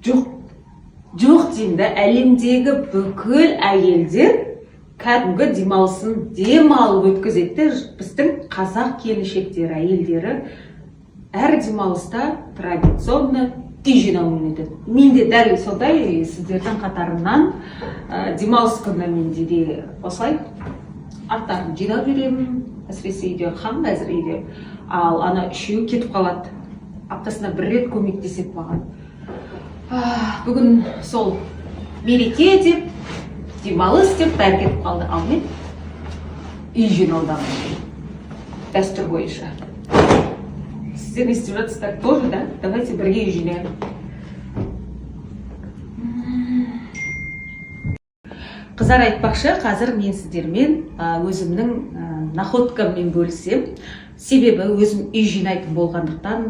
жоқ деймін да, әлемдегі бүкіл әйелдер кәдімгі демалып өткізеді. Біздің қазақ келіншектері, әйелдері әр демалыста традиционно үй жинаумен өтеді. Мен де дәл сондай сіздердің қатарынан демалыс күні менде де осылай аттарын жинап жүремін. Әсіресе үйде хан әзір үйде, ал ана үшеуі кетіп қалады. Аптасына бір рет көмектеседі маған. Бүгін сол мереке деп, демалыс деп бәрі кетіп қалды. Ал мен үй жинаудамын. Дәстүр бойынша. Сіздер не істеп жатсыздар тоже, да? Давайте бірге үй жинайық. Қыздар айтпақшы, қазір мен сіздермен өзімнің находкаммен бөлісем. Себебі өзім үй жинайтын болғандықтан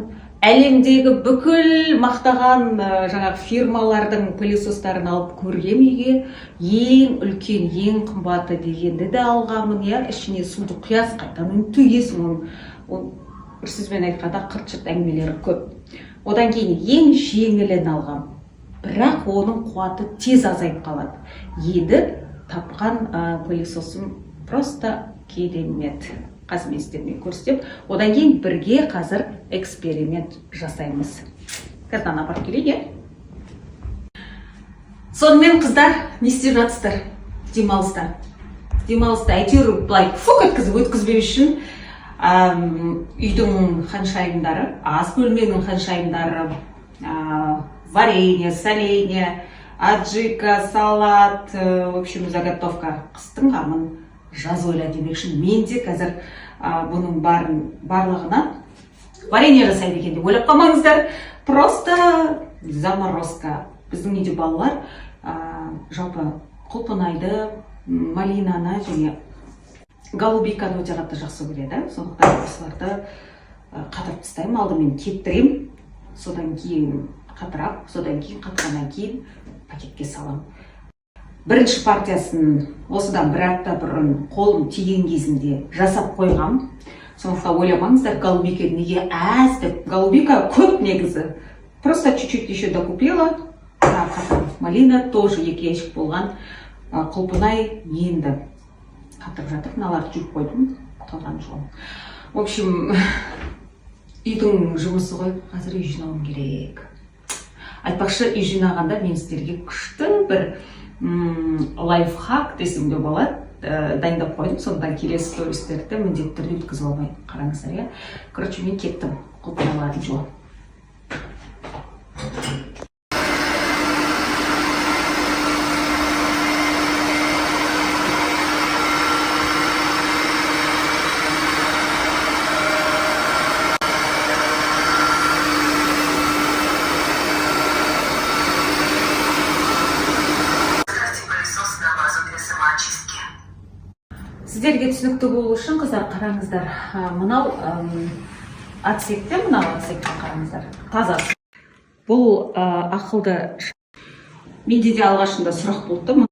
әлемдегі бүкіл мақтаған жаңағы фирмалардың пылесостарын алып көргем үйге. Ең үлкен, ең қымбаты дегенді де алғанмын. Ішіне суды құясың, қайтадан төгесің. Бір сөзбен айтқанда қырт-шырт әңгімелері көп. Одан кейін ең жеңілін алғам. Бірақ оның қуаты тез азайып қалады. Енді тапқан пылесосым просто керемет. Қазір істермен көрсетіп, одан кейін бірге қазір эксперимент жасаймыз. Қазір апарып келейік. Сонымен қыздар, не істеп жатсыздар? Демалыста әйтеуір былай өткізбеу үшін үйдің ханшайымдары, ас бөлменің ханшайымдары, варенье, соленье, аджика, салат, в общем, заготовка. Қыстың қамын жаз ойла демекші. Мен де қазір бұның барлығына варенье жасайды екен деп ойлап қалмаңыздар. Просто заморозка. Біздің үйде балалар жалпы құлпынайды, малинаны және голубиканы өте қатты жақсы көреді. Сондықтан осыларды қатырып тастаймын, алдымен кептірем, содан кейін қатырап, содан кейін қатқаннан кейін пакетке салам. Бірінші партиясын осыдан бір апта бұрын қолым тиген кезінде жасап қойғам. Сондықтан ойламаңыздар, голубика неге аз деп. Голубика көп негізі. Просто чуть-чуть еще докупила. Малина тоже екі ящик болған. Құлпынай енді қатырып жатыр. Мыналарды жуып қойдым. Қалған жоғым. В общем, үйдің жұмысы ғой. Қазір үй жинауым керек. Айтпақшы, үй жинағанда мен сіздерге күшті бір лайфхак десем де болады. Дайындап қойдым. Сондықтан келесі стористерді міндетті түрде өткізіп алмай қараңыздар. Короче, мен кеттім құлпыналарын жуып. Сіздерге түсінікті болу үшін қыздар қараңыздар. Мынау отсекте қараңыздар. Таза. Бұл ақылды. Менде де алғашында сұрақ болды.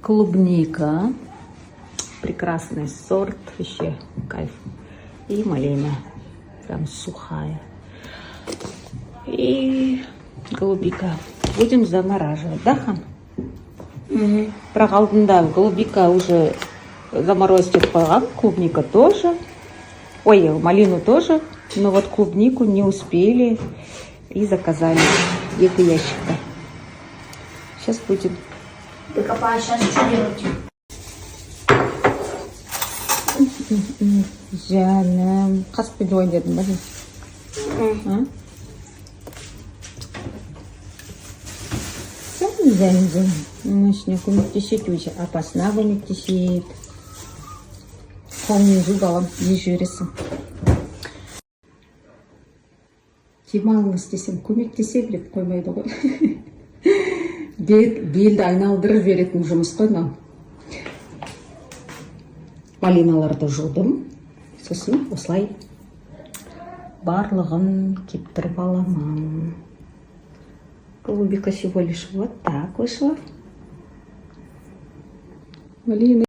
Клубника, прекрасный сорт, вообще кайф. И малина, прям сухая. И голубика. Будем замораживать, да, Хан? Бірақ алдында голубика уже заморозить қойған, клубника тоже. Ой, малину тоже. Но вот клубнику не успели и заказали 2 ящика. Сейчас будем. Так, а сейчас что делать? Жаным, қаспен ойнадым ба? Жаным, машина көмектеседі өзі, апасына көмектеседі. қолыңмен жу балам, не жібересің. Демалыңыз десем, көмектесе береді, қоймайды ғой. Белді айналдырып беретін жұмыс қой мынау. Малиналарды жудым. Сосын осылай барлығын кептіріп аламын. Голубика всего лишь вот так вышла. Малина.